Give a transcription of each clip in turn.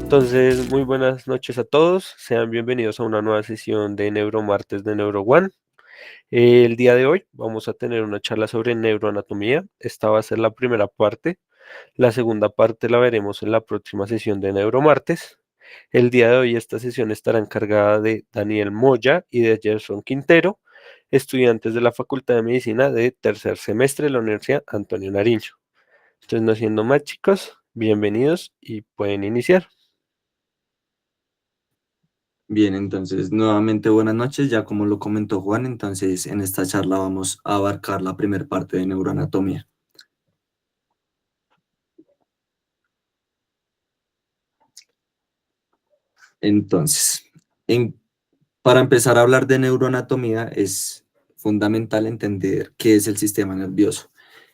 Entonces, muy buenas noches a todos. Sean bienvenidos a una nueva sesión de Neuromartes de NeuroOne. El día de hoy vamos a tener una charla sobre neuroanatomía. Esta va a ser la primera parte. La segunda parte la veremos en la próxima sesión de Neuromartes. El día de hoy esta sesión estará encargada de Daniel Moya y de Gerson Quintero, estudiantes de la Facultad de Medicina de tercer semestre de la Universidad Antonio Nariño. Entonces, no siendo más, chicos, bienvenidos y pueden iniciar. Bien, entonces nuevamente buenas noches, ya como lo comentó Juan, entonces en esta charla vamos a abarcar la primera parte de neuroanatomía. Entonces, en- para empezar a hablar de neuroanatomía es fundamental entender qué es el sistema nervioso.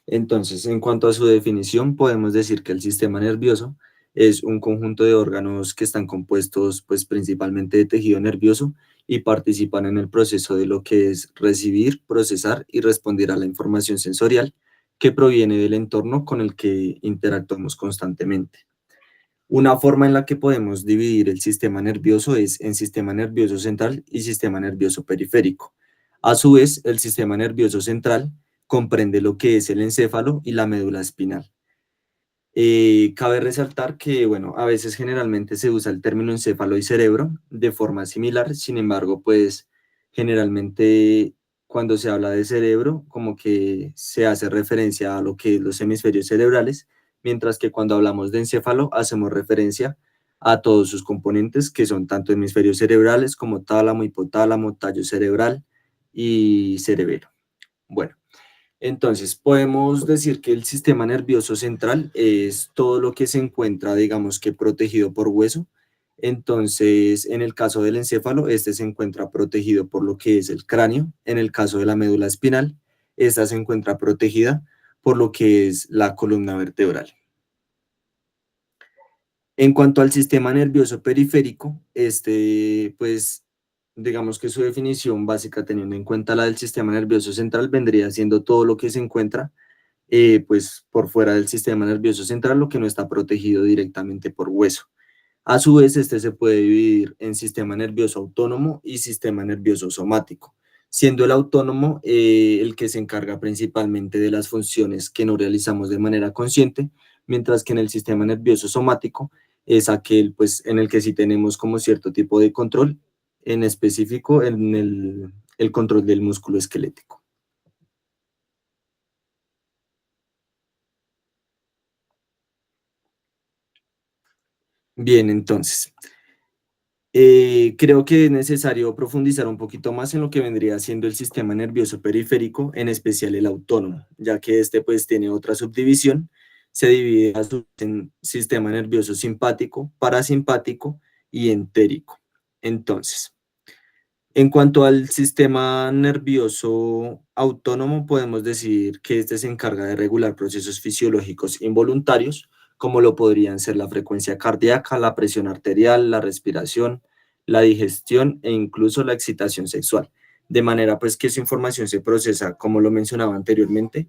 Entonces, en cuanto a su definición, podemos decir que el sistema nervioso es un conjunto de órganos que están compuestos pues principalmente de tejido nervioso y participan en el proceso de lo que es recibir, procesar y responder a la información sensorial que proviene del entorno con el que interactuamos constantemente. Una forma en la que podemos dividir el sistema nervioso es en sistema nervioso central y sistema nervioso periférico. A su vez, el sistema nervioso central comprende lo que es el encéfalo y la médula espinal. Cabe resaltar que, bueno, a veces generalmente se usa el término encéfalo y cerebro de forma similar, sin embargo, pues generalmente cuando se habla de cerebro, como que se hace referencia a lo que es los hemisferios cerebrales, mientras que cuando hablamos de encéfalo hacemos referencia a todos sus componentes, que son tanto hemisferios cerebrales como tálamo, hipotálamo, tallo cerebral y cerebelo. Bueno. Entonces, podemos decir que el sistema nervioso central es todo lo que se encuentra, digamos que protegido por hueso. Entonces, en el caso del encéfalo, este se encuentra protegido por lo que es el cráneo. En el caso de la médula espinal, esta se encuentra protegida por lo que es la columna vertebral. En cuanto al sistema nervioso periférico, este, pues, digamos que su definición básica, teniendo en cuenta la del sistema nervioso central, vendría siendo todo lo que se encuentra pues por fuera del sistema nervioso central, lo que no está protegido directamente por hueso. A su vez, este se puede dividir en sistema nervioso autónomo y sistema nervioso somático, siendo el autónomo el que se encarga principalmente de las funciones que no realizamos de manera consciente, mientras que en el sistema nervioso somático es aquel pues, en el que sí tenemos como cierto tipo de control, en específico en el control del músculo esquelético. Bien, entonces, creo que es necesario profundizar un poquito más en lo que vendría siendo el sistema nervioso periférico, en especial el autónomo, ya que este pues tiene otra subdivisión, se divide en sistema nervioso simpático, parasimpático y entérico. Entonces, en cuanto al sistema nervioso autónomo, podemos decir que este se encarga de regular procesos fisiológicos involuntarios, como lo podrían ser la frecuencia cardíaca, la presión arterial, la respiración, la digestión e incluso la excitación sexual. De manera pues que su información se procesa, como lo mencionaba anteriormente,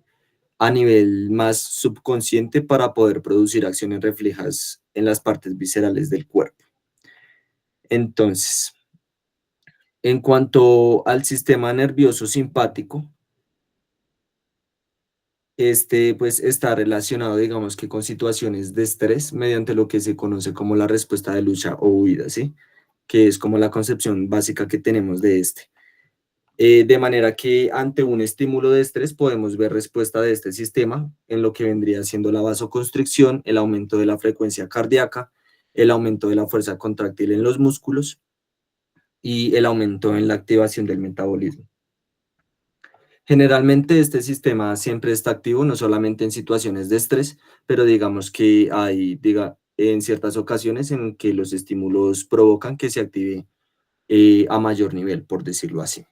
a nivel más subconsciente para poder producir acciones reflejas en las partes viscerales del cuerpo. Entonces, en cuanto al sistema nervioso simpático, este pues está relacionado, digamos que con situaciones de estrés mediante lo que se conoce como la respuesta de lucha o huida, ¿sí? Que es como la concepción básica que tenemos de este. De manera que ante un estímulo de estrés podemos ver respuesta de este sistema en lo que vendría siendo la vasoconstricción, el aumento de la frecuencia cardíaca, el aumento de la fuerza contráctil en los músculos y el aumento en la activación del metabolismo. Generalmente este sistema siempre está activo, no solamente en situaciones de estrés, pero digamos que hay, en ciertas ocasiones en que los estímulos provocan que se active a mayor nivel, por decirlo así.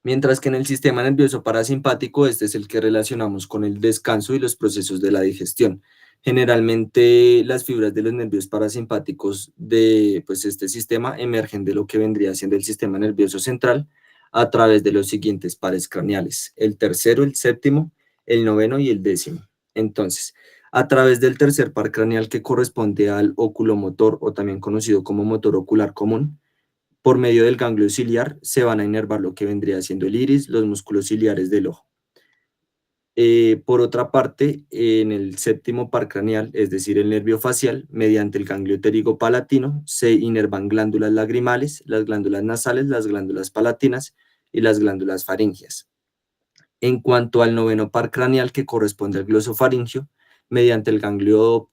Mientras que en el sistema nervioso parasimpático, este es el que relacionamos con el descanso y los procesos de la digestión. Generalmente las fibras de los nervios parasimpáticos de pues, este sistema emergen de lo que vendría siendo el sistema nervioso central a través de los siguientes pares craneales, el tercero, el séptimo, el noveno y el décimo. Entonces, A través del tercer par craneal que corresponde al oculomotor o también conocido como motor ocular común, por medio del ganglio ciliar se van a inervar lo que vendría siendo el iris, los músculos ciliares del ojo. Por otra parte, en el séptimo par craneal, es decir, el nervio facial, mediante el ganglio pterigopalatino, se inervan glándulas lagrimales, las glándulas nasales, las glándulas palatinas y las glándulas faringias. En cuanto al noveno par craneal, que corresponde al glosofaringio, mediante el ganglio,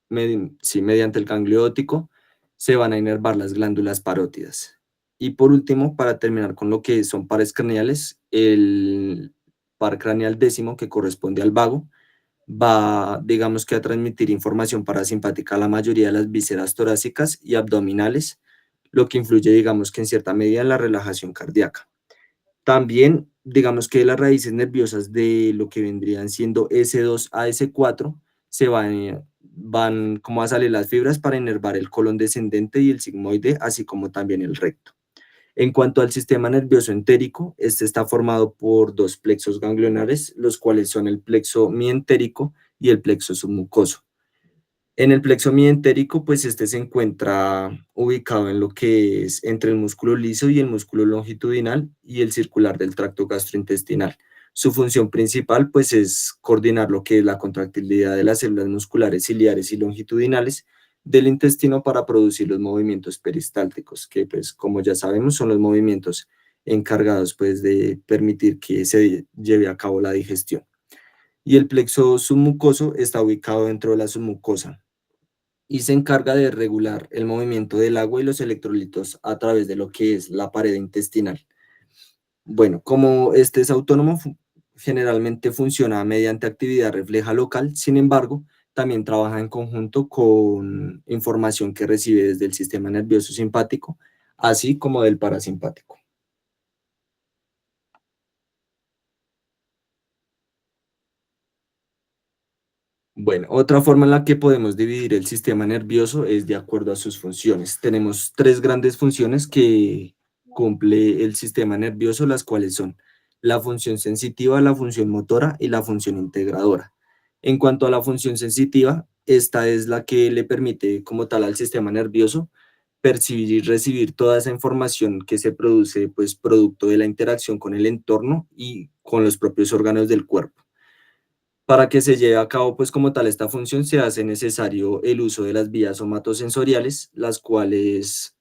mediante el ganglio óptico, se van a inervar las glándulas parótidas. Y por último, para terminar con lo que son pares craneales, el par craneal décimo, que corresponde al vago, va, digamos que a transmitir información parasimpática a la mayoría de las vísceras torácicas y abdominales, lo que influye, digamos que en cierta medida en la relajación cardíaca. También, digamos que las raíces nerviosas de lo que vendrían siendo S2 a S4 van como a salir las fibras para inervar el colon descendente y el sigmoide, así como también el recto. En cuanto al sistema nervioso entérico, este está formado por dos plexos ganglionares, los cuales son el plexo mientérico y el plexo submucoso. En el plexo mientérico, pues este se encuentra ubicado en lo que es entre el músculo liso y el músculo longitudinal y el circular del tracto gastrointestinal. Su función principal, pues, es coordinar lo que es la contractilidad de las células musculares ciliares y longitudinales del intestino para producir los movimientos peristálticos, que, pues, como ya sabemos, son los movimientos encargados, pues, de permitir que se lleve a cabo la digestión. Y el plexo submucoso está ubicado dentro de la submucosa y se encarga de regular el movimiento del agua y los electrolitos a través de lo que es la pared intestinal. Bueno, como este es autónomo, generalmente funciona mediante actividad refleja local, sin embargo, también trabaja en conjunto con información que recibe desde el sistema nervioso simpático, así como del parasimpático. Bueno, otra forma en la que podemos dividir el sistema nervioso es de acuerdo a sus funciones. Tenemos tres grandes funciones que cumple el sistema nervioso, las cuales son la función sensitiva, la función motora y la función integradora. En cuanto a la función sensitiva, esta es la que le permite como tal al sistema nervioso percibir y recibir toda esa información que se produce pues producto de la interacción con el entorno y con los propios órganos del cuerpo. Para que se lleve a cabo, pues como tal, esta función se hace necesario el uso de las vías somatosensoriales, las cuales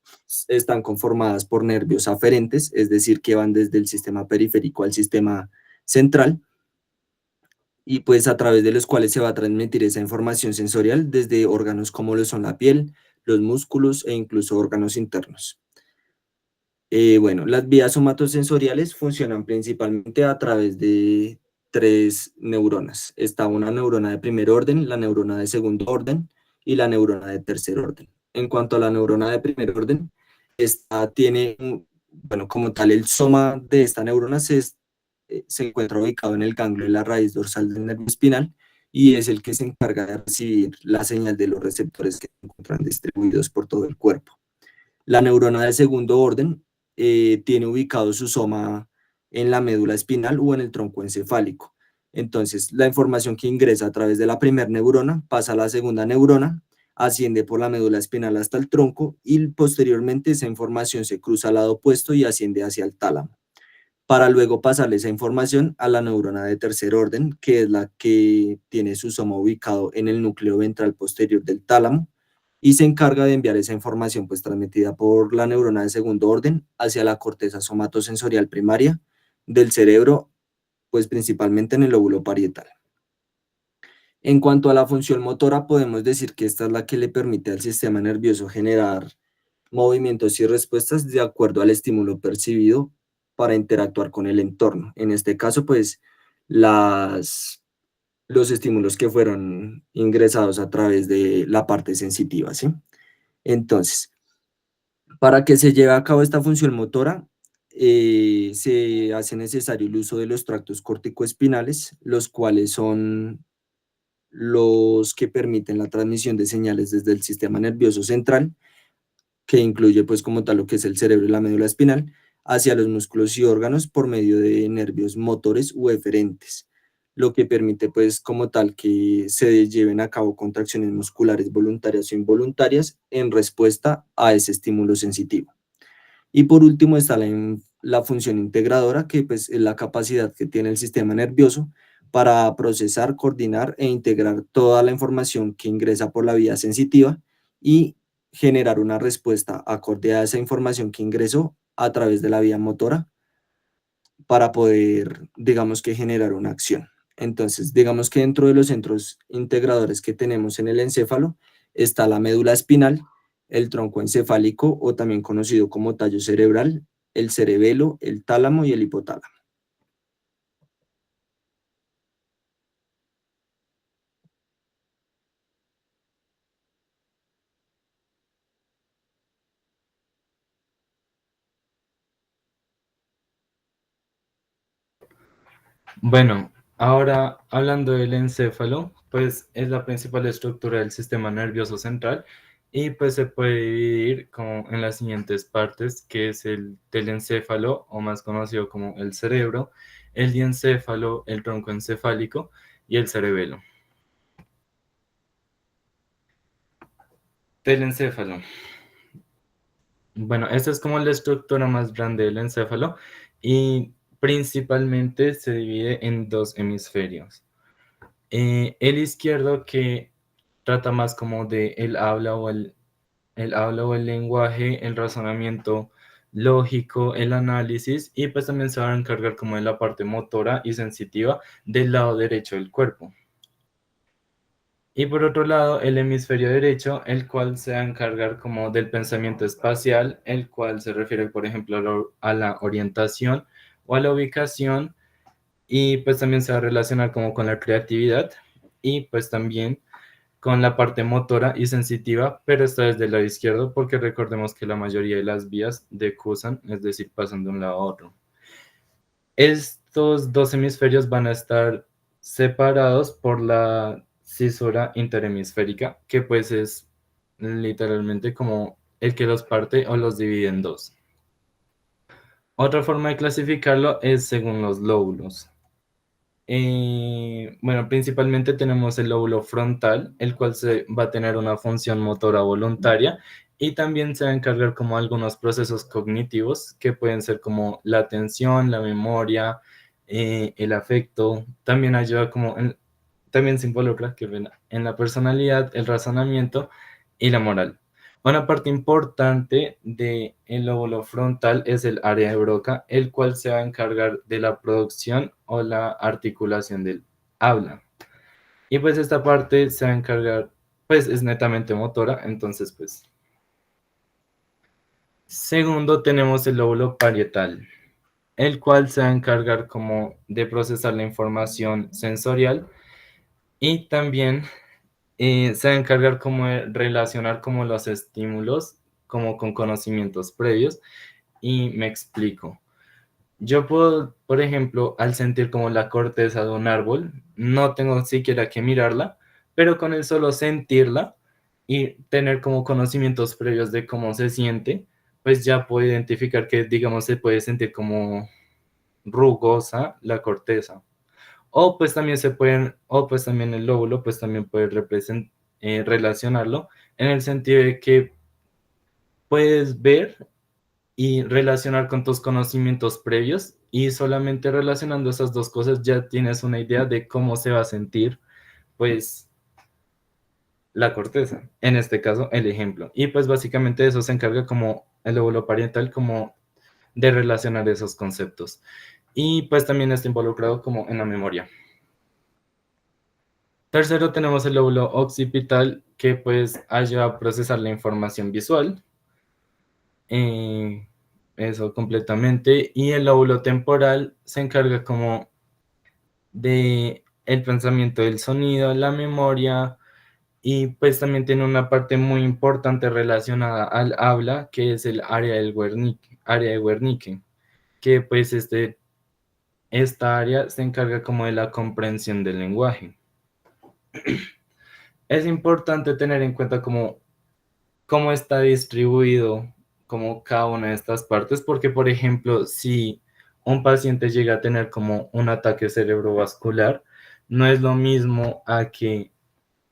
están conformadas por nervios aferentes, es decir, que van desde el sistema periférico al sistema central, y pues a través de los cuales se va a transmitir esa información sensorial desde órganos como lo son la piel, los músculos e incluso órganos internos. Bueno, las vías somatosensoriales funcionan principalmente a través de tres neuronas. Está una neurona de primer orden, la neurona de segundo orden y la neurona de tercer orden. En cuanto a la neurona de primer orden, esta tiene, bueno, como tal, el soma de esta neurona se encuentra ubicado en el ganglio de la raíz dorsal del nervio espinal y es el que se encarga de recibir la señal de los receptores que se encuentran distribuidos por todo el cuerpo. La neurona de segundo orden tiene ubicado su soma en la médula espinal o en el tronco encefálico. Entonces, la información que ingresa a través de la primera neurona pasa a la segunda neurona, asciende por la médula espinal hasta el tronco y posteriormente esa información se cruza al lado opuesto y asciende hacia el tálamo, para luego pasarle esa información a la neurona de tercer orden, que es la que tiene su soma ubicado en el núcleo ventral posterior del tálamo, y se encarga de enviar esa información pues transmitida por la neurona de segundo orden hacia la corteza somatosensorial primaria del cerebro, pues principalmente en el lóbulo parietal. En cuanto a la función motora, podemos decir que esta es la que le permite al sistema nervioso generar movimientos y respuestas de acuerdo al estímulo percibido para interactuar con el entorno. En este caso, pues, los estímulos que fueron ingresados a través de la parte sensitiva, ¿sí? Entonces, para que se lleve a cabo esta función motora, se hace necesario el uso de los tractos corticoespinales, los cuales son los que permiten la transmisión de señales desde el sistema nervioso central, que incluye pues como tal lo que es el cerebro y la médula espinal, hacia los músculos y órganos por medio de nervios motores u eferentes. lo que permite pues como tal que se lleven a cabo contracciones musculares voluntarias o involuntarias en respuesta a ese estímulo sensitivo. Y por último está la función integradora, que pues es la capacidad que tiene el sistema nervioso para procesar, coordinar e integrar toda la información que ingresa por la vía sensitiva y generar una respuesta acorde a esa información que ingresó a través de la vía motora para poder, digamos que, generar una acción. Entonces, digamos que dentro de los centros integradores que tenemos en el encéfalo está la médula espinal, el tronco encefálico o también conocido como tallo cerebral, el cerebelo, el tálamo y el hipotálamo. Bueno, ahora hablando del encéfalo, pues es la principal estructura del sistema nervioso central y pues se puede dividir como en las siguientes partes, que es el telencéfalo o más conocido como el cerebro, el diencéfalo, el tronco encefálico y el cerebelo. Telencéfalo. Bueno, esta es como la estructura más grande del encéfalo y principalmente se divide en dos hemisferios. El izquierdo que trata más como de el habla o el lenguaje, el razonamiento lógico, el análisis y pues también se va a encargar como de la parte motora y sensitiva del lado derecho del cuerpo. Y por otro lado, el hemisferio derecho, el cual se va a encargar como del pensamiento espacial, el cual se refiere, por ejemplo, a la orientación o a la ubicación y pues también se va a relacionar como con la creatividad y pues también con la parte motora y sensitiva, pero esta es del lado izquierdo porque recordemos que la mayoría de las vías decursan, es decir, pasan de un lado a otro. Estos dos hemisferios van a estar separados por la cisura interhemisférica, que pues es literalmente como el que los parte o los divide en dos. Otra forma de clasificarlo es según los lóbulos. Bueno, principalmente tenemos el lóbulo frontal, el cual se va a tener una función motora voluntaria y también se va a encargar como algunos procesos cognitivos que pueden ser como la atención, la memoria, el afecto, también ayuda también se involucra en la personalidad, el razonamiento y la moral. Una parte importante del lóbulo frontal es el área de Broca, el cual se va a encargar de la producción o la articulación del habla. Y pues esta parte se va a encargar, pues es netamente motora, entonces pues. Segundo tenemos el lóbulo parietal, el cual se va a encargar como de procesar la información sensorial y también se va a encargar como de relacionar como los estímulos como con conocimientos previos y me explico. Yo puedo, por ejemplo, al sentir como la corteza de un árbol, no tengo siquiera que mirarla, pero con el solo sentirla y tener como conocimientos previos de cómo se siente, pues ya puedo identificar que, digamos, se puede sentir como rugosa la corteza. O pues también el lóbulo, pues también puede relacionarlo en el sentido de que puedes ver y relacionar con tus conocimientos previos y solamente relacionando esas dos cosas ya tienes una idea de cómo se va a sentir, pues, la corteza, en este caso, el ejemplo. Y pues básicamente eso se encarga como el lóbulo parietal, como de relacionar esos conceptos. Y pues también está involucrado como en la memoria. Tercero, tenemos el lóbulo occipital que pues ayuda a procesar la información visual. Eh, Eso completamente. Y el lóbulo temporal se encarga como de el pensamiento del sonido, la memoria y pues también tiene una parte muy importante relacionada al habla que es el área de Wernicke, que pues esta área se encarga como de la comprensión del lenguaje. Es importante tener en cuenta cómo está distribuido como cada una de estas partes, porque por ejemplo, si un paciente llega a tener como un ataque cerebrovascular, no es lo mismo a que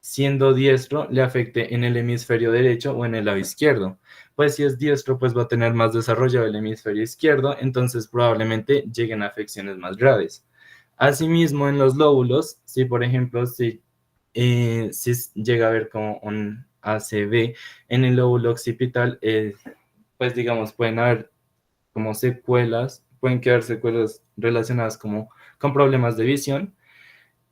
siendo diestro le afecte en el hemisferio derecho o en el lado izquierdo. Pues si es diestro, pues va a tener más desarrollado el hemisferio izquierdo, entonces probablemente lleguen a afecciones más graves. Asimismo, en los lóbulos, si por ejemplo, si llega a haber como un ACV en el lóbulo occipital, pues digamos, pueden haber como secuelas, pueden quedar secuelas relacionadas como con problemas de visión.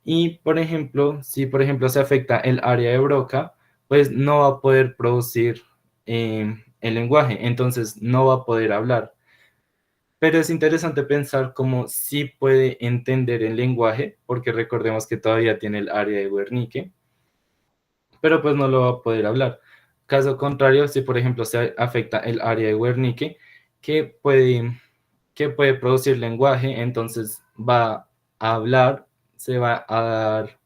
Y por ejemplo, si por ejemplo se afecta el área de Broca, pues no va a poder producir el lenguaje, entonces no va a poder hablar. Pero es interesante pensar cómo sí puede entender el lenguaje, porque recordemos que todavía tiene el área de Wernicke, pero pues no lo va a poder hablar. Caso contrario, si por ejemplo se afecta el área de Wernicke, que puede, que puede producir lenguaje, entonces va a hablar, se va a dar,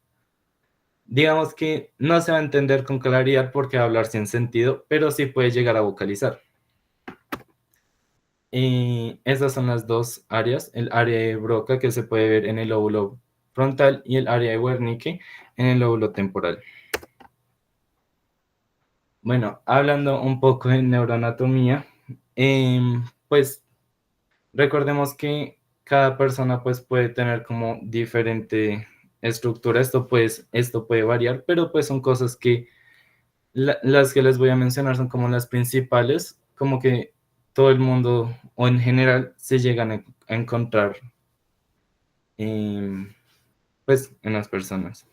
digamos que no se va a entender con claridad porque va a hablar sin sentido, pero sí puede llegar a vocalizar. Y esas son las dos áreas, el área de Broca que se puede ver en el lóbulo frontal y el área de Wernicke en el lóbulo temporal. Bueno, hablando un poco de neuroanatomía, pues recordemos que cada persona pues puede tener como diferente estructura, esto puede variar, pero pues son cosas que las que les voy a mencionar son como las principales, como que todo el mundo o en general se llegan a encontrar pues en las personas.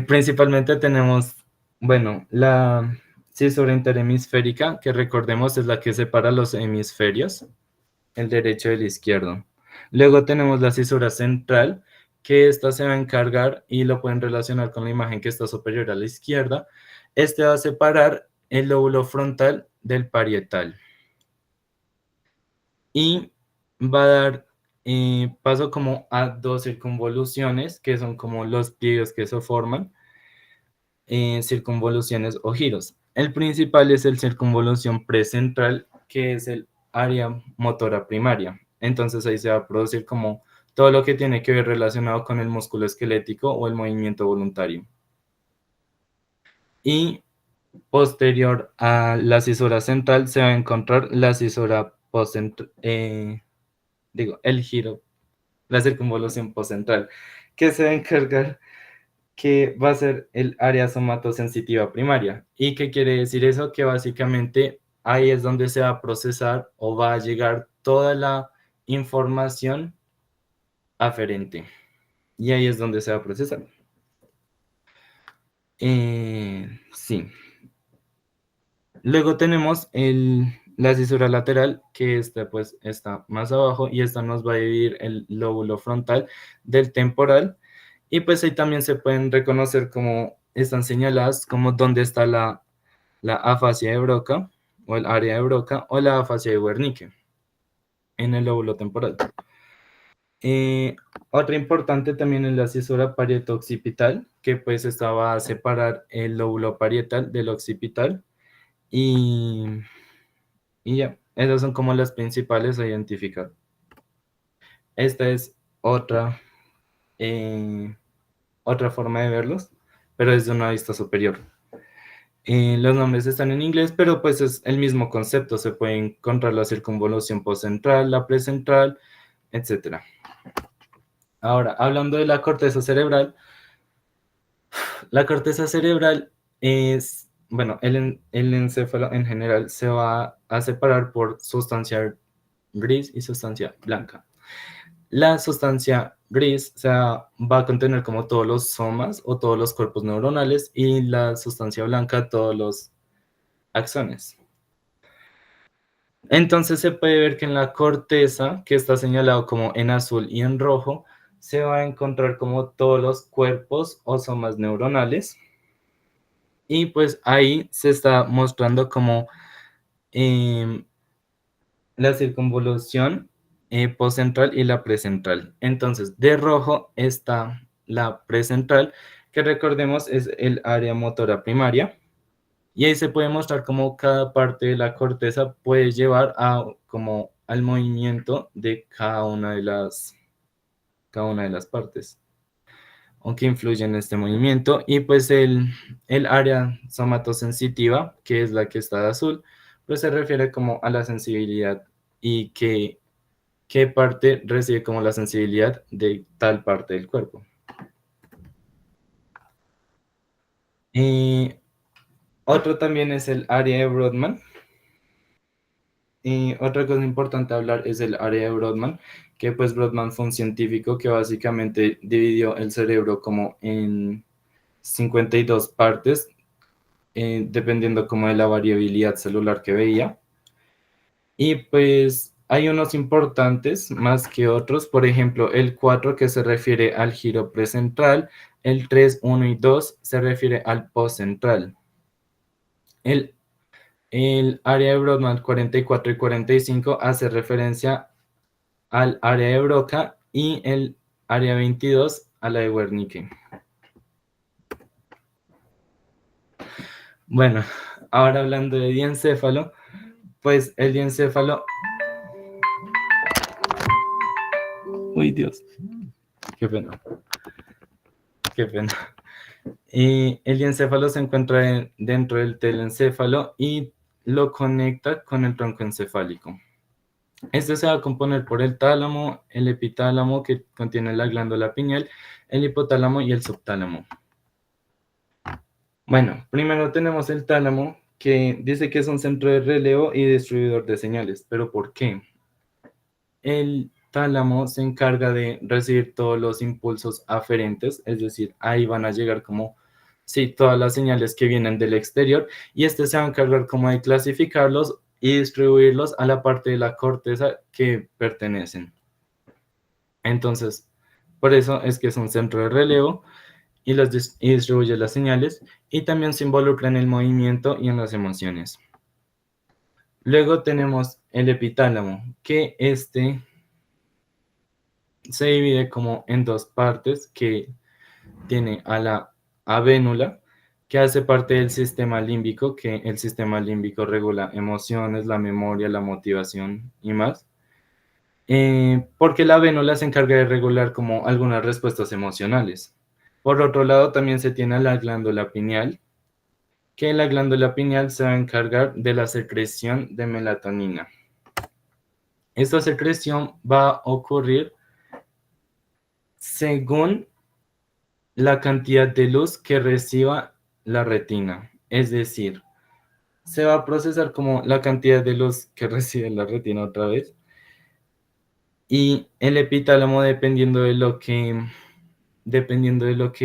Principalmente tenemos, bueno, la cisura interhemisférica, que recordemos es la que separa los hemisferios, el derecho y el izquierdo. Luego tenemos la cisura central, que esta se va a encargar y lo pueden relacionar con la imagen que está superior a la izquierda. Este va a separar el lóbulo frontal del parietal. Y va a dar paso como a dos circunvoluciones, que son como los pliegues que se forman, circunvoluciones o giros. El principal es el circunvolución precentral, que es el área motora primaria. Entonces ahí se va a producir como todo lo que tiene que ver relacionado con el músculo esquelético o el movimiento voluntario. Y posterior a la cisura central se va a encontrar la cisura postcentral, el giro, la circunvolución postcentral, que se va a encargar que va a ser el área somatosensitiva primaria. ¿Y qué quiere decir eso? Que básicamente ahí es donde se va a procesar o va a llegar toda la información aferente. Y ahí es donde se va a procesar. Sí. Luego tenemos la cisura lateral, que esta pues está más abajo y esta nos va a dividir el lóbulo frontal del temporal. Y pues ahí también se pueden reconocer como están señaladas, como dónde está la afasia de Broca o el área de Broca o la afasia de Wernicke en el lóbulo temporal. Otra importante también es la cisura parieto-occipital, que pues esta va a separar el lóbulo parietal del occipital y ya, esas son como las principales a identificar. Esta es otra forma de verlos, pero desde una vista superior. Los nombres están en inglés, pero pues es el mismo concepto. Se puede encontrar la circunvolución postcentral, la precentral, etc. Ahora, hablando de la corteza cerebral, la corteza cerebral es, bueno, el encéfalo en general se va a separar por sustancia gris y sustancia blanca. La sustancia gris, o sea, va a contener como todos los somas o todos los cuerpos neuronales y la sustancia blanca todos los axones. Entonces se puede ver que en la corteza, que está señalado como en azul y en rojo, se va a encontrar como todos los cuerpos o somas neuronales. Y pues ahí se está mostrando como la circunvolución postcentral y la precentral. Entonces, de rojo está la precentral, que recordemos es el área motora primaria. Y ahí se puede mostrar cómo cada parte de la corteza puede llevar como al movimiento de cada una de las cada una de las partes o que influye en este movimiento. Y pues el área somatosensitiva, que es la que está de azul, pues se refiere como a la sensibilidad y qué parte recibe como la sensibilidad de tal parte del cuerpo. Y otro también es el área de Brodmann. Y otra cosa importante a hablar es el área de Brodmann, que pues Brodmann fue un científico que básicamente dividió el cerebro como en 52 partes, dependiendo como de la variabilidad celular que veía. Y pues hay unos importantes más que otros, por ejemplo, el 4 que se refiere al giro precentral, el 3, 1 y 2 se refiere al postcentral. El área de Brodmann 44 y 45 hace referencia al área de Broca y el área 22 a la de Wernicke. Bueno, ahora hablando de diencéfalo, pues el diencéfalo... Uy, Dios, qué pena, qué pena. Y el diencéfalo se encuentra dentro del telencéfalo y lo conecta con el tronco encefálico. Este se va a componer por el tálamo, el epitálamo, que contiene la glándula pineal, el hipotálamo y el subtálamo. Bueno, primero tenemos el tálamo, que dice que es un centro de relevo y distribuidor de señales. ¿Pero por qué? El tálamo se encarga de recibir todos los impulsos aferentes, es decir, ahí van a llegar como, sí, todas las señales que vienen del exterior, y este se va a encargar como de clasificarlos y distribuirlos a la parte de la corteza que pertenecen. Entonces, por eso es que es un centro de relevo y distribuye las señales, y también se involucra en el movimiento y en las emociones. Luego tenemos el epitálamo, que se divide como en dos partes, que tiene a la avénula, que hace parte del sistema límbico, que el sistema límbico regula emociones, la memoria, la motivación y más. Porque la avénula se encarga de regular como algunas respuestas emocionales. Por otro lado, también se tiene a la glándula pineal, que la glándula pineal se va a encargar de la secreción de melatonina. Esta secreción va a ocurrir según la cantidad de luz que reciba la retina. Es decir, se va a procesar como la cantidad de luz que recibe la retina otra vez. Y el epitálamo, dependiendo de lo que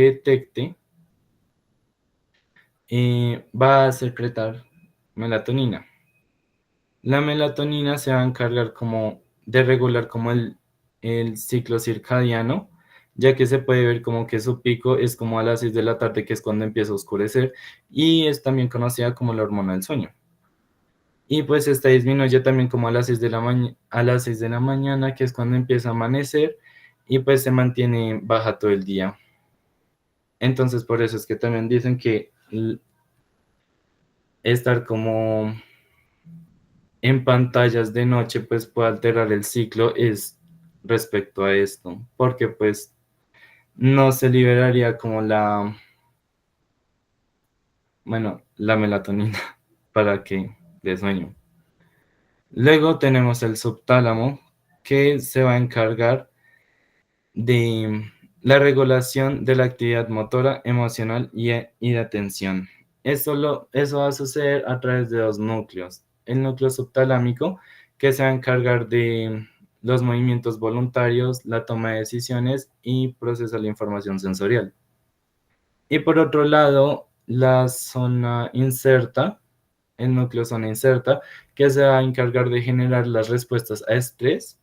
detecte, va a secretar melatonina. La melatonina se va a encargar como de regular como el ciclo circadiano, ya que se puede ver como que su pico es como a las 6 de la tarde, que es cuando empieza a oscurecer, y es también conocida como la hormona del sueño. Y pues esta disminuye también como a las 6 de la mañana, que es cuando empieza a amanecer, y pues se mantiene baja todo el día. Entonces por eso es que también dicen que estar como en pantallas de noche pues puede alterar el ciclo es respecto a esto, porque pues no se liberaría como la melatonina para que dé sueño. Luego tenemos el subtálamo, que se va a encargar de la regulación de la actividad motora, emocional y de atención. Eso va a suceder a través de dos núcleos. El núcleo subtalámico, que se va a encargar de los movimientos voluntarios, la toma de decisiones y procesa la información sensorial. Y por otro lado, la zona inserta, el núcleo zona inserta, que se va a encargar de generar las respuestas a estrés,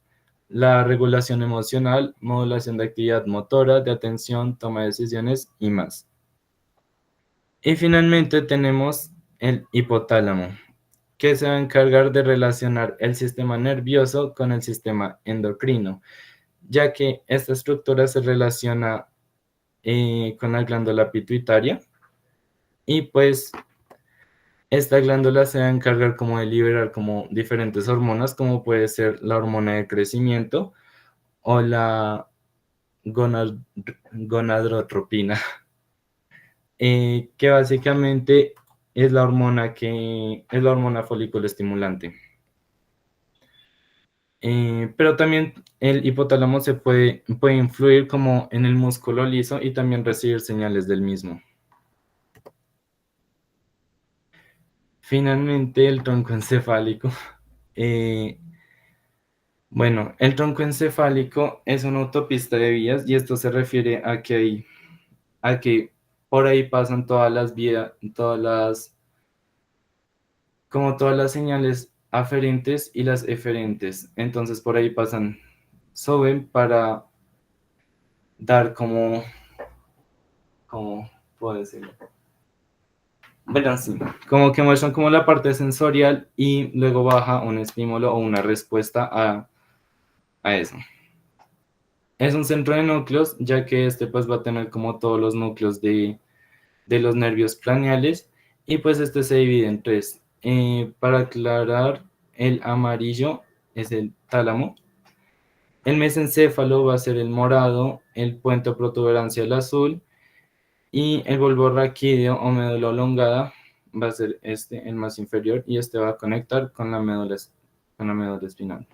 la regulación emocional, modulación de actividad motora, de atención, toma de decisiones y más. Y finalmente tenemos el hipotálamo, que se va a encargar de relacionar el sistema nervioso con el sistema endocrino, ya que esta estructura se relaciona con la glándula pituitaria, y pues esta glándula se va a encargar como de liberar como diferentes hormonas, como puede ser la hormona de crecimiento o la gonad- gonadotropina, que básicamente es la hormona folículo estimulante. Pero también el hipotálamo puede influir como en el músculo liso y también recibir señales del mismo. Finalmente, el tronco encefálico. Eh, bueno, el tronco encefálico es una autopista de vías y esto se refiere a que por ahí pasan todas las vías, como todas las señales aferentes y las eferentes. Entonces por ahí suben para dar como, ¿puedo decirlo? Bueno, sí, como que muestran como la parte sensorial y luego baja un estímulo o una respuesta a eso. Es un centro de núcleos, ya que este pues va a tener como todos los núcleos de los nervios craneales y pues este se divide en tres. Para aclarar, el amarillo es el tálamo, el mesencéfalo va a ser el morado, el puente o protuberancia el azul y el bulbo raquídeo o médula elongada va a ser el más inferior y este va a conectar con la médula espinal.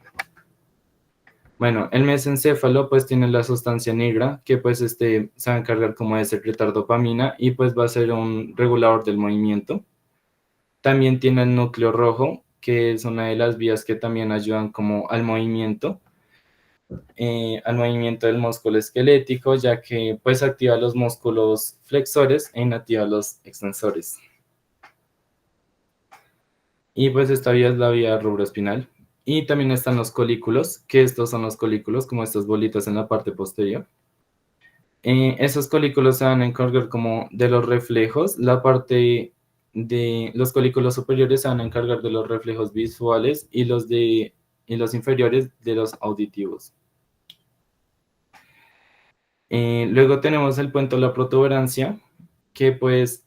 Bueno, el mesencéfalo pues tiene la sustancia negra que pues se va a encargar como de secretar dopamina y pues va a ser un regulador del movimiento. También tiene el núcleo rojo, que es una de las vías que también ayudan como al movimiento del músculo esquelético, ya que pues activa los músculos flexores e inactiva los extensores. Y pues esta vía es la vía rubroespinal. Y también están los colículos, que estos son los colículos, como estas bolitas en la parte posterior. Esos colículos se van a encargar como de los reflejos. La parte de los colículos superiores se van a encargar de los reflejos visuales y los inferiores de los auditivos. Luego tenemos el puente o la protuberancia, que pues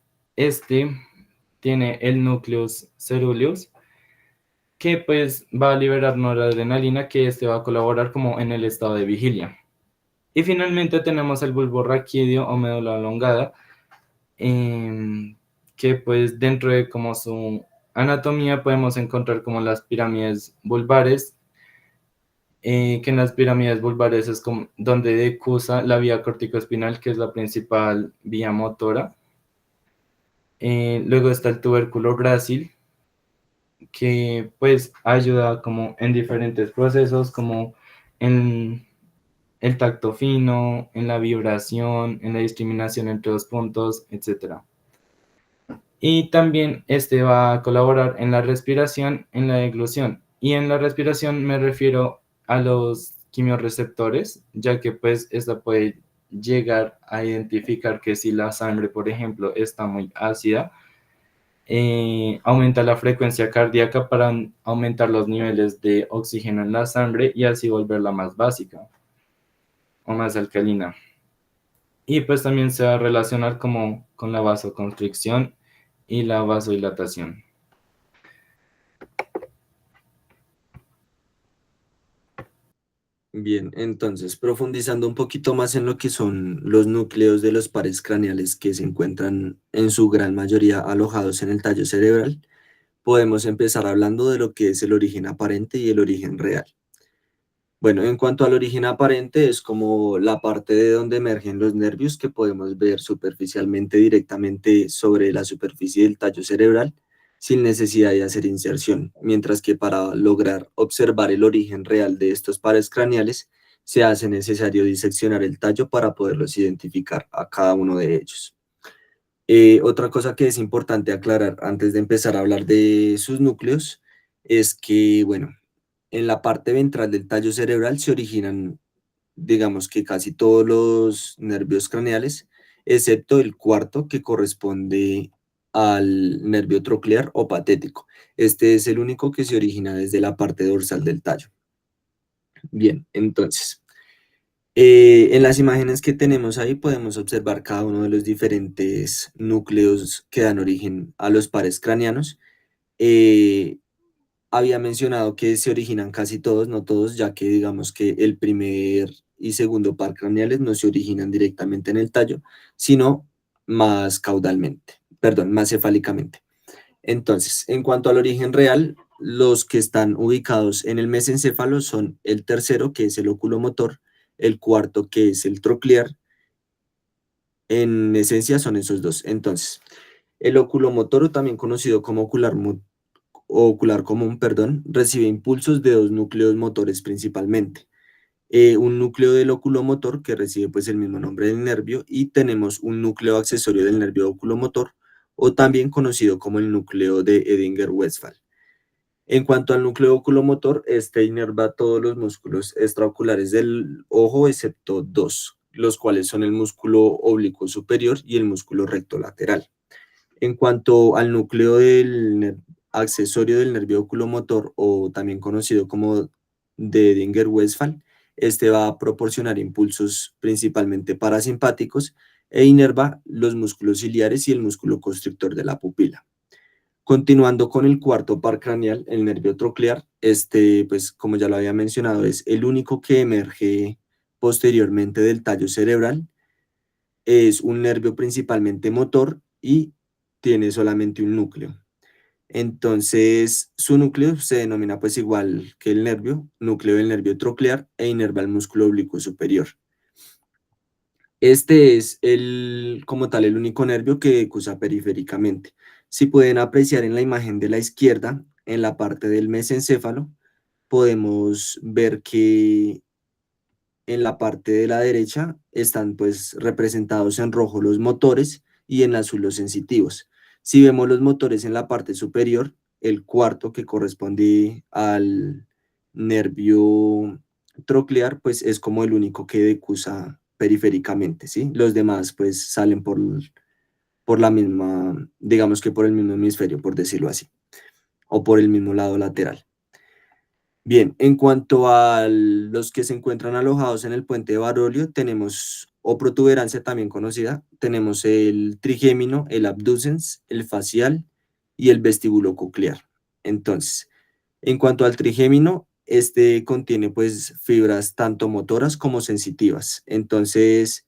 tiene el núcleus ceruleus, que pues va a liberar noradrenalina, que va a colaborar como en el estado de vigilia. Y finalmente tenemos el bulbo raquídeo o médula elongada, que pues dentro de como su anatomía podemos encontrar como las pirámides vulvares, que en las pirámides vulvares es como donde decursa la vía corticoespinal, que es la principal vía motora. Luego está el tubérculo grácil, que pues ayuda como en diferentes procesos, como en el tacto fino, en la vibración, en la discriminación entre los puntos, etc. Y también va a colaborar en la respiración, en la deglución. Y en la respiración me refiero a los quimiorreceptores, ya que pues esta puede llegar a identificar que si la sangre, por ejemplo, está muy ácida, aumenta la frecuencia cardíaca para aumentar los niveles de oxígeno en la sangre y así volverla más básica o más alcalina. Y pues también se va a relacionar como con la vasoconstricción y la vasodilatación. Bien, entonces, profundizando un poquito más en lo que son los núcleos de los pares craneales que se encuentran en su gran mayoría alojados en el tallo cerebral, podemos empezar hablando de lo que es el origen aparente y el origen real. Bueno, en cuanto al origen aparente, es como la parte de donde emergen los nervios que podemos ver superficialmente directamente sobre la superficie del tallo cerebral sin necesidad de hacer inserción, mientras que para lograr observar el origen real de estos pares craneales, se hace necesario diseccionar el tallo para poderlos identificar a cada uno de ellos. Otra cosa que es importante aclarar antes de empezar a hablar de sus núcleos es que, bueno, en la parte ventral del tallo cerebral se originan, digamos que casi todos los nervios craneales, excepto el cuarto que corresponde al nervio troclear o patético. Este es el único que se origina desde la parte dorsal del tallo. Bien, entonces, en las imágenes que tenemos ahí podemos observar cada uno de los diferentes núcleos que dan origen a los pares craneanos. Eh, Había mencionado que se originan casi todos, no todos, ya que digamos que el primer y segundo par craneales no se originan directamente en el tallo, sino más caudalmente, perdón, más cefálicamente. Entonces, en cuanto al origen real, los que están ubicados en el mesencéfalo son el tercero, que es el oculomotor, el cuarto, que es el troclear. En esencia son esos dos. Entonces, el oculomotor, o también conocido como ocular común, perdón, recibe impulsos de dos núcleos motores principalmente. Un núcleo del oculomotor que recibe pues el mismo nombre del nervio, y tenemos un núcleo accesorio del nervio oculomotor, o también conocido como el núcleo de Edinger-Westphal. En cuanto al núcleo oculomotor, este inerva todos los músculos extraoculares del ojo excepto dos, los cuales son el músculo oblicuo superior y el músculo recto lateral. En cuanto al núcleo accesorio del nervio oculomotor, o también conocido como de Edinger-Westphal, este va a proporcionar impulsos principalmente parasimpáticos e inerva los músculos ciliares y el músculo constrictor de la pupila. Continuando con el cuarto par craneal, el nervio troclear, este, pues como ya lo había mencionado, es el único que emerge posteriormente del tallo cerebral. Es un nervio principalmente motor y tiene solamente un núcleo. Entonces, su núcleo se denomina pues igual que el nervio, núcleo del nervio troclear, e inerva el músculo oblicuo superior. Este es como tal el único nervio que decusa periféricamente. Si pueden apreciar en la imagen de la izquierda, en la parte del mesencéfalo, podemos ver que en la parte de la derecha están pues representados en rojo los motores y en azul los sensitivos. Si vemos los motores en la parte superior, el cuarto, que corresponde al nervio troclear, pues es como el único que decusa periféricamente, ¿sí? Los demás pues salen por la misma, digamos que por el mismo hemisferio, por decirlo así, o por el mismo lado lateral. Bien, en cuanto a los que se encuentran alojados en el puente de Barolio, tenemos, o protuberancia también conocida, tenemos el trigémino, el abducens, el facial y el vestíbulo coclear. Entonces, en cuanto al trigémino, este contiene pues fibras tanto motoras como sensitivas. Entonces,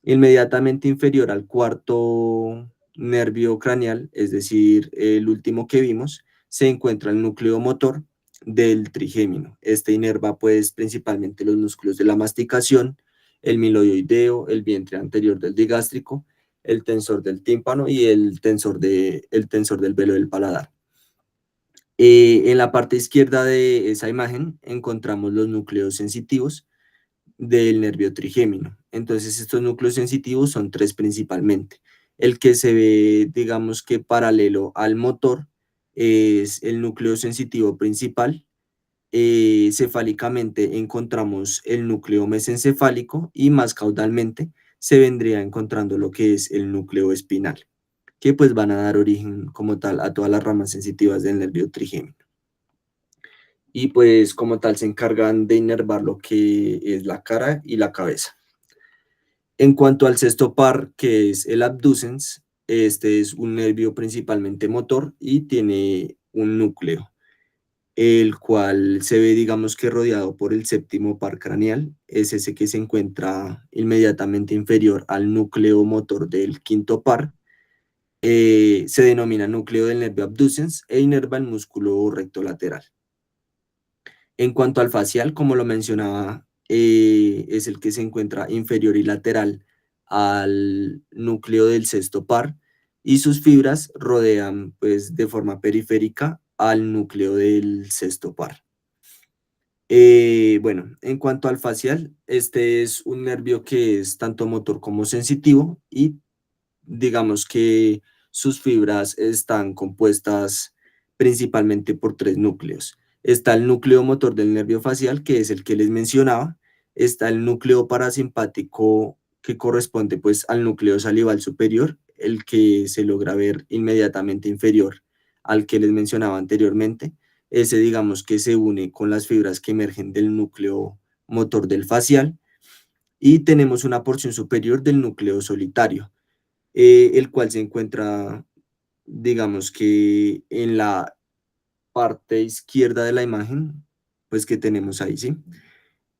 inmediatamente inferior al cuarto nervio craneal, es decir, el último que vimos, se encuentra el núcleo motor del trigémino. Este inerva pues principalmente los músculos de la masticación, el miloioideo, el vientre anterior del digástrico, el tensor del tímpano y el tensor del velo del paladar. En la parte izquierda de esa imagen encontramos los núcleos sensitivos del nervio trigémino. Entonces estos núcleos sensitivos son tres principalmente. El que se ve, digamos que paralelo al motor, es el núcleo sensitivo principal. Cefálicamente encontramos el núcleo mesencefálico, y más caudalmente se vendría encontrando lo que es el núcleo espinal, que pues van a dar origen como tal a todas las ramas sensitivas del nervio trigémino. Y pues como tal se encargan de inervar lo que es la cara y la cabeza. En cuanto al sexto par, que es el abducens, este es un nervio principalmente motor y tiene un núcleo, el cual se ve, digamos que rodeado por el séptimo par craneal, es ese que se encuentra inmediatamente inferior al núcleo motor del quinto par. Se denomina núcleo del nervio abducens e inerva el músculo recto lateral. En cuanto al facial, como lo mencionaba, es el que se encuentra inferior y lateral al núcleo del sexto par, y sus fibras rodean pues de forma periférica al núcleo del sexto par. Bueno, en cuanto al facial, este es un nervio que es tanto motor como sensitivo, y digamos que sus fibras están compuestas principalmente por tres núcleos. Está el núcleo motor del nervio facial, que es el que les mencionaba. Está el núcleo parasimpático, que corresponde pues al núcleo salival superior, el que se logra ver inmediatamente inferior al que les mencionaba anteriormente. Ese, digamos que se une con las fibras que emergen del núcleo motor del facial. Y tenemos una porción superior del núcleo solitario, el cual se encuentra, digamos que en la parte izquierda de la imagen, pues que tenemos ahí, ¿sí?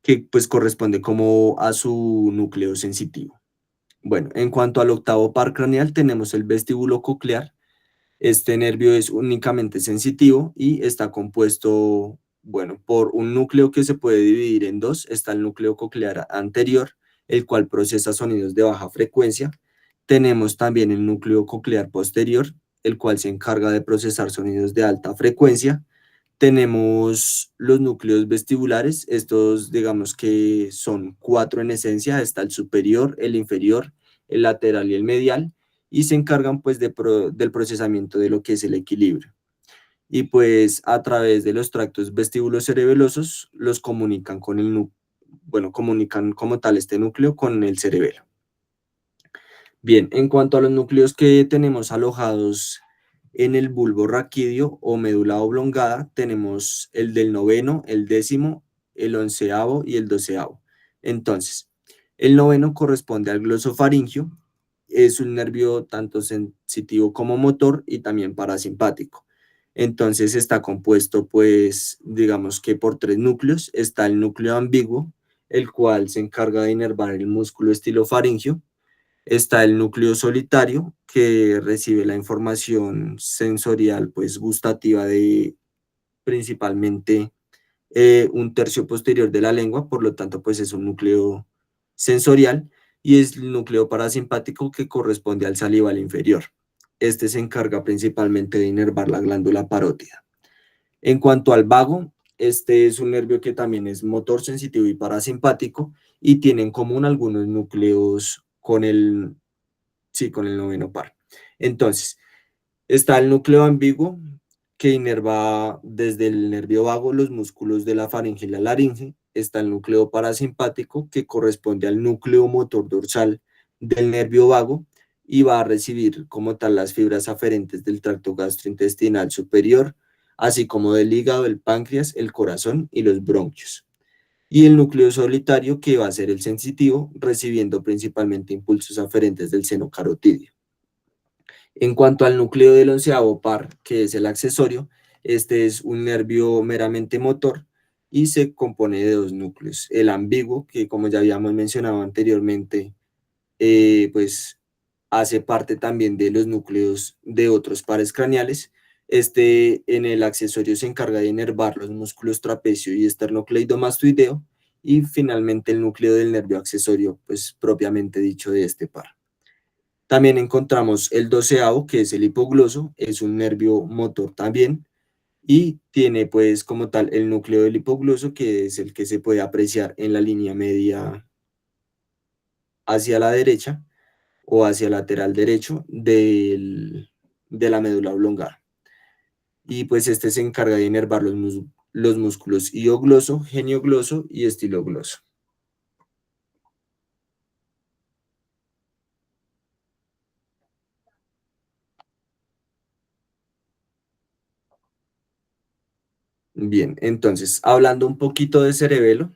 que pues corresponde como a su núcleo sensitivo. Bueno, en cuanto al octavo par craneal, tenemos el vestíbulo coclear. Este nervio es únicamente sensitivo y está compuesto, bueno, por un núcleo que se puede dividir en dos. Está el núcleo coclear anterior, el cual procesa sonidos de baja frecuencia. Tenemos también el núcleo coclear posterior, el cual se encarga de procesar sonidos de alta frecuencia. Tenemos los núcleos vestibulares, estos digamos que son cuatro en esencia, está el superior, el inferior, el lateral y el medial, y se encargan pues del procesamiento de lo que es el equilibrio. Y pues a través de los tractos vestíbulos cerebelosos los comunican con bueno, comunican como tal este núcleo con el cerebelo. Bien, en cuanto a los núcleos que tenemos alojados en el bulbo raquídeo o médula oblongada, tenemos el del noveno, el décimo, el onceavo y el doceavo. Entonces, el noveno corresponde al glosofaringio, es un nervio tanto sensitivo como motor y también parasimpático. Entonces está compuesto, pues, digamos que por tres núcleos. Está el núcleo ambiguo, el cual se encarga de inervar el músculo estilofaringio. Está el núcleo solitario, que recibe la información sensorial, pues gustativa de principalmente un tercio posterior de la lengua, por lo tanto, pues es un núcleo sensorial, y es el núcleo parasimpático que corresponde al salival inferior. Este se encarga principalmente de inervar la glándula parótida. En cuanto al vago, este es un nervio que también es motor sensitivo y parasimpático y tiene en común algunos núcleos con sí, con el noveno par. Entonces, está el núcleo ambiguo que inerva desde el nervio vago los músculos de la faringe y la laringe. Está el núcleo parasimpático que corresponde al núcleo motor dorsal del nervio vago y va a recibir como tal las fibras aferentes del tracto gastrointestinal superior, así como del hígado, el páncreas, el corazón y los bronquios. Y el núcleo solitario que va a ser el sensitivo, recibiendo principalmente impulsos aferentes del seno carotídeo. En cuanto al núcleo del onceavo par, que es el accesorio, este es un nervio meramente motor y se compone de dos núcleos. El ambiguo, que como ya habíamos mencionado anteriormente, pues hace parte también de los núcleos de otros pares craneales. Este en el accesorio se encarga de inervar los músculos trapecio y esternocleidomastoideo, y finalmente el núcleo del nervio accesorio, pues propiamente dicho de este par. También encontramos el doceavo, que es el hipogloso, es un nervio motor también, y tiene pues como tal el núcleo del hipogloso, que es el que se puede apreciar en la línea media hacia la derecha o hacia el lateral derecho de la médula oblongar. Y pues este se encarga de inervar los músculos iogloso, geniogloso y estilogloso. Bien, entonces, hablando un poquito de cerebelo,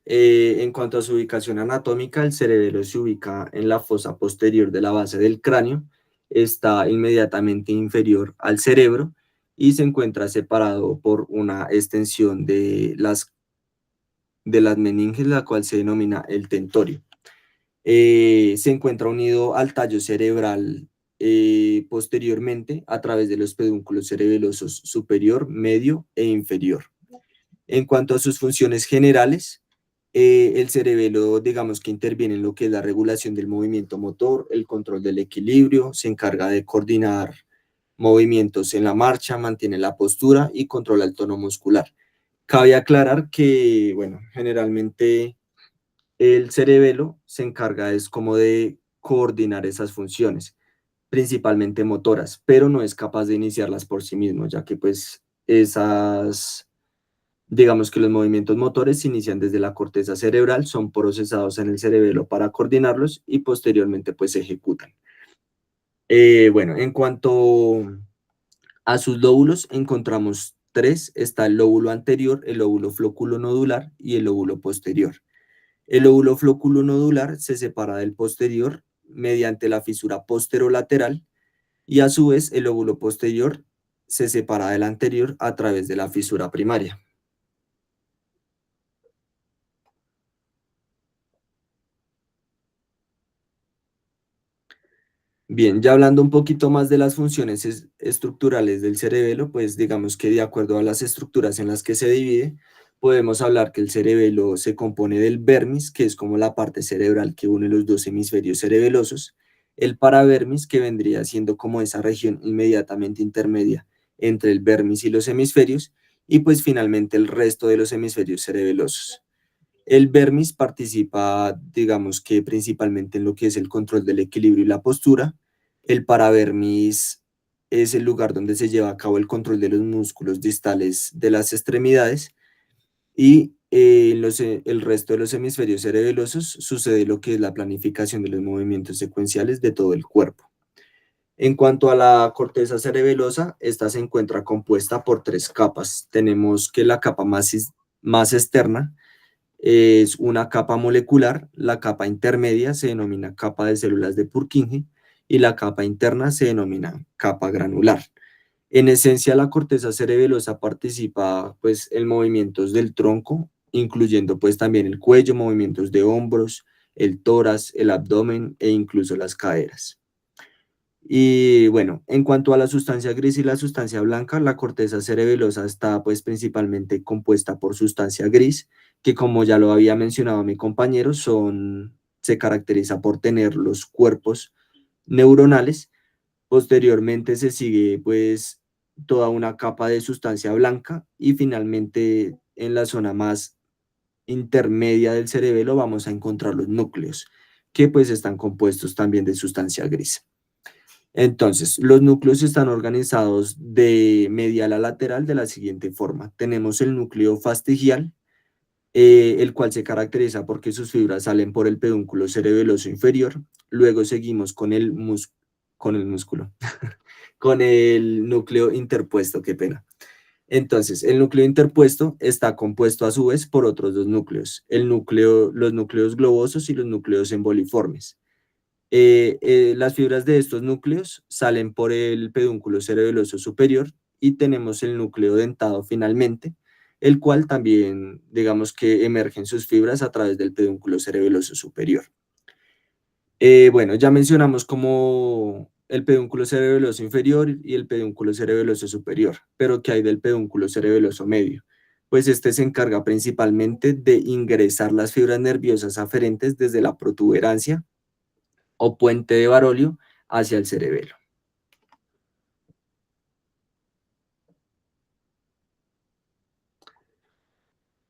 en cuanto a su ubicación anatómica, el cerebelo se ubica en la fosa posterior de la base del cráneo, está inmediatamente inferior al cerebro y se encuentra separado por una extensión de las meninges, la cual se denomina el tentorio. Se encuentra unido al tallo cerebral posteriormente a través de los pedúnculos cerebelosos superior, medio e inferior. En cuanto a sus funciones generales, el cerebelo, digamos que interviene en lo que es la regulación del movimiento motor, el control del equilibrio, se encarga de coordinar movimientos en la marcha, mantiene la postura y controla el tono muscular. Cabe aclarar que, bueno, generalmente el cerebelo se encarga es como de coordinar esas funciones, principalmente motoras, pero no es capaz de iniciarlas por sí mismo, ya que pues digamos que los movimientos motores se inician desde la corteza cerebral, son procesados en el cerebelo para coordinarlos y posteriormente pues se ejecutan. Bueno, en cuanto a sus lóbulos, encontramos tres. Está el lóbulo anterior, el lóbulo flóculo-nodular y el lóbulo posterior. El lóbulo flóculo-nodular se separa del posterior mediante la fisura posterolateral, y a su vez el lóbulo posterior se separa del anterior a través de la fisura primaria. Bien, ya hablando un poquito más de las funciones estructurales del cerebelo, pues digamos que de acuerdo a las estructuras en las que se divide, podemos hablar que el cerebelo se compone del vermis, que es como la parte cerebral que une los dos hemisferios cerebelosos, el paravermis, que vendría siendo como esa región inmediatamente intermedia entre el vermis y los hemisferios, y pues finalmente el resto de los hemisferios cerebelosos. El vermis participa, digamos que principalmente en lo que es el control del equilibrio y la postura. El paravermis es el lugar donde se lleva a cabo el control de los músculos distales de las extremidades y el resto de los hemisferios cerebelosos sucede lo que es la planificación de los movimientos secuenciales de todo el cuerpo. En cuanto a la corteza cerebelosa, esta se encuentra compuesta por tres capas. Tenemos que la capa más externa es una capa molecular, la capa intermedia se denomina capa de células de Purkinje y la capa interna se denomina capa granular. En esencia, la corteza cerebelosa participa pues en movimientos del tronco, incluyendo pues también el cuello, movimientos de hombros, el tórax, el abdomen e incluso las caderas. Y bueno, en cuanto a la sustancia gris y la sustancia blanca, la corteza cerebelosa está pues principalmente compuesta por sustancia gris, que como ya lo había mencionado mi compañero, se caracteriza por tener los cuerpos neuronales. Posteriormente se sigue pues toda una capa de sustancia blanca y finalmente en la zona más intermedia del cerebelo vamos a encontrar los núcleos, que pues están compuestos también de sustancia gris. Entonces, los núcleos están organizados de medial a lateral de la siguiente forma. Tenemos el núcleo fastigial, el cual se caracteriza porque sus fibras salen por el pedúnculo cerebeloso inferior. Luego seguimos con el músculo, con el núcleo interpuesto, qué pena. Entonces, el núcleo interpuesto está compuesto a su vez por otros dos núcleos, los núcleos globosos y los núcleos emboliformes. Las fibras de estos núcleos salen por el pedúnculo cerebeloso superior y tenemos el núcleo dentado finalmente, el cual también, digamos que emergen sus fibras a través del pedúnculo cerebeloso superior. Bueno, ya mencionamos como el pedúnculo cerebeloso inferior y el pedúnculo cerebeloso superior, pero ¿qué hay del pedúnculo cerebeloso medio? Pues este se encarga principalmente de ingresar las fibras nerviosas aferentes desde la protuberancia o puente de Barolio hacia el cerebelo.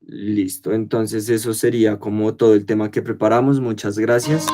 Listo, entonces eso sería como todo el tema que preparamos. Muchas gracias.